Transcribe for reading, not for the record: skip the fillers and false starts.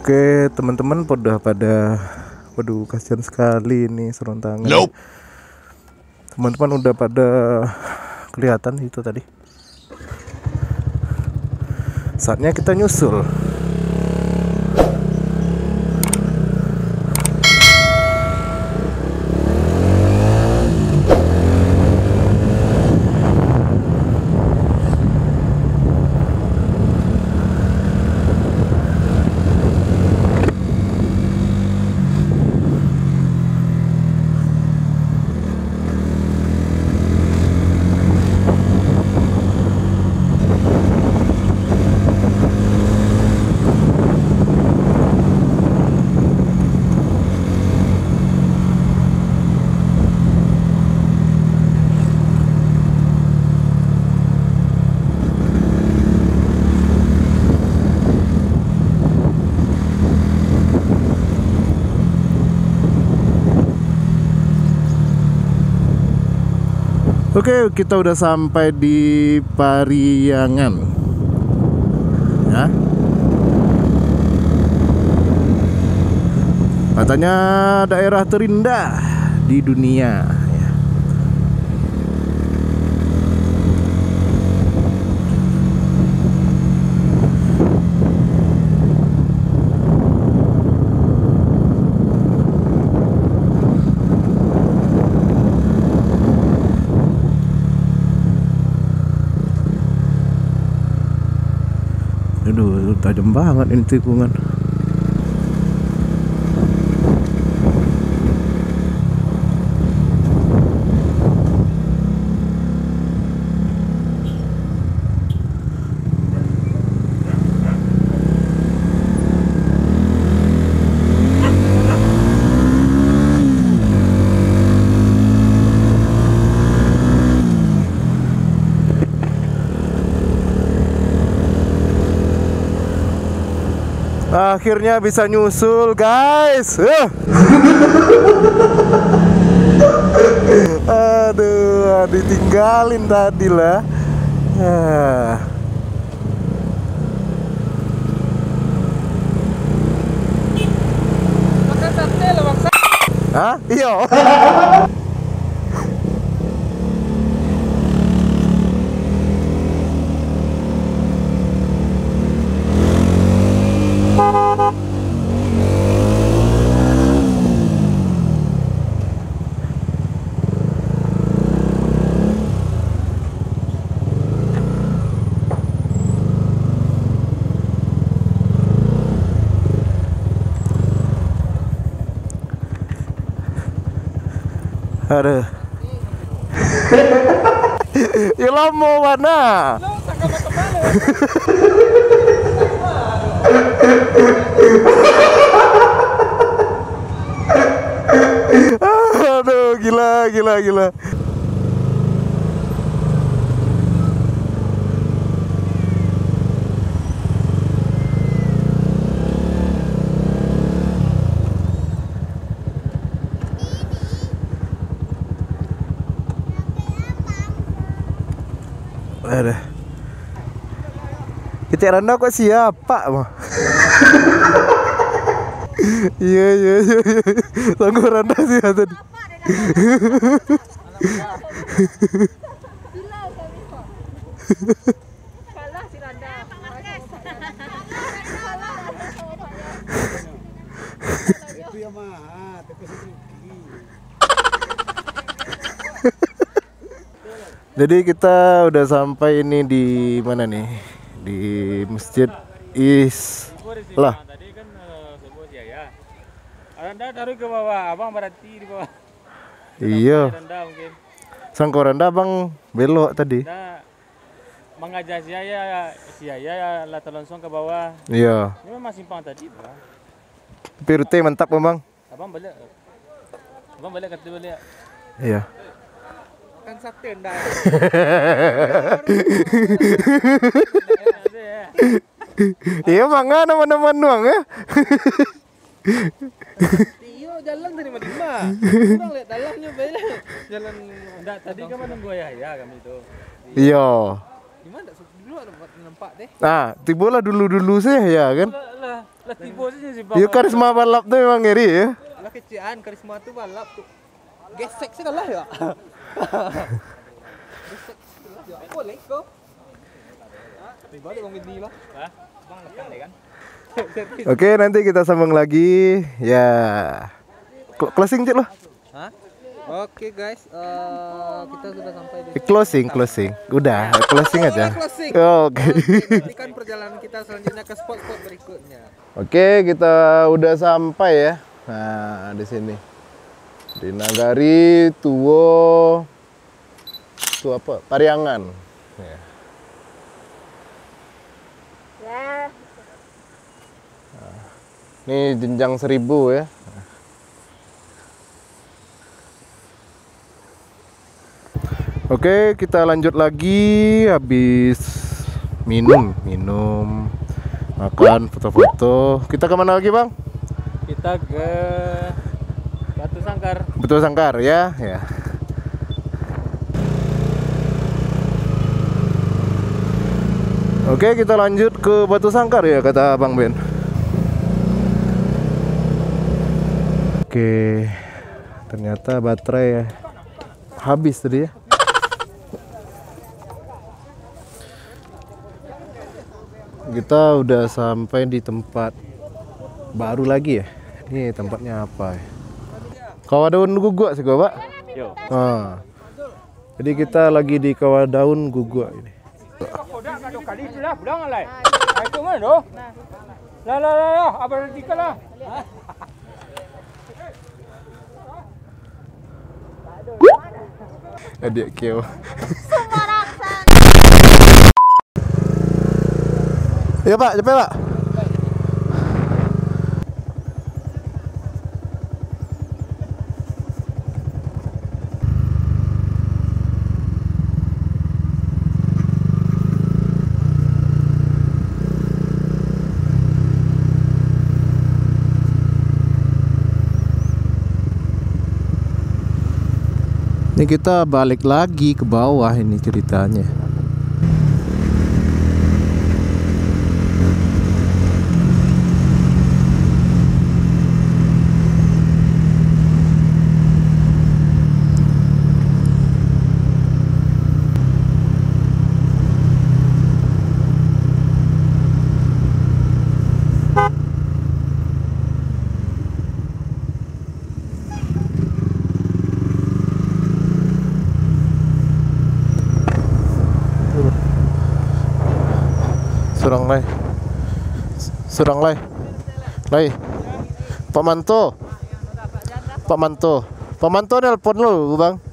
Oke, teman-teman waduh kasihan sekali ini serontangan. Teman-teman udah pada kelihatan itu tadi. Saatnya kita nyusul. Oke, kita udah sampai di Pariangan. Ya. Katanya daerah terindah di dunia. Ya. Aduh, tajam banget ini tikungan. Akhirnya bisa nyusul, guys. Aduh, ditinggalin tadi lah. Makan sate lah bangsa. Hah? Iya. Aduh. Ya lo mau mana? Lo sangka mau kemana? Aduh, gila. Ada. Kecil Randa kok siapa mah? Iya. Tunggu Randa sih tadi. Kalah si Randa. Itu Yamaha, tapi Suzuki. Jadi kita udah sampai ini di mana nih? Di Masjid Islah. Tadi kan sebuah ya. Randa taruh ke bawah, abang berarti di bawah. Iya. Randa mungkin. Sangko Randa bang belok tadi. Nah, mengajak saya lah terlangsung ke bawah. Iya. Ini memang simpang tadi, Bang. Pirte mantap bang. Abang balik kata balik. Iya. Kan sate ndak. Iya mangga nama-nama nuang ya. Iyo jalan dari Madinah. Kurang lihat dalamnya balik. Jalan enggak tadi kan menunggu ya kami itu. Iya. Gimana dulu ada nampak deh. Nah, tibolah dulu sih ya kan. Lah. Lah tiba saja si Bang. Iya karisma balap tuh memang ngeri ya. Lah kecian karisma tuh balap tuh. Gesek sekali ya. Gesek sekali ya. Boleh kau. Tiba di Bang Bidi lah. Hah? Bang lepas deh kan. Oke, nanti kita sambung lagi. Ya. Closing cik lo. Hah? Oke guys, kita sudah sampai di Closing. Udah, closing aja. closing. Oke. Nantikan perjalanan kita selanjutnya ke spot-spot berikutnya. Oke, kita udah sampai ya. Nah, di sini. Di Nagari Tuwo. Itu apa? Pariangan. Ya. Nah, ini jenjang 1000 ya. Oke, kita lanjut lagi habis minum, makan, foto-foto. Kita kemana lagi bang? Kita ke Batu Sangkar. Betul Sangkar ya, ya. Oke, kita lanjut ke Batu Sangkar ya kata Bang Ben. Oke, ternyata baterai ya habis tadi ya. Kita udah sampai di tempat baru lagi ya. Ini tempatnya apa ya? Kawadaun Guguk sih gua, Pak. Yo. Nah, jadi kita lagi di Kawadaun Guguk ini. Adik keo. Ya Pak, cepet Pak. Ini kita balik lagi ke bawah ini ceritanya. Surang lai. Pak Manto. Pak Manto nelpon lu, Bang.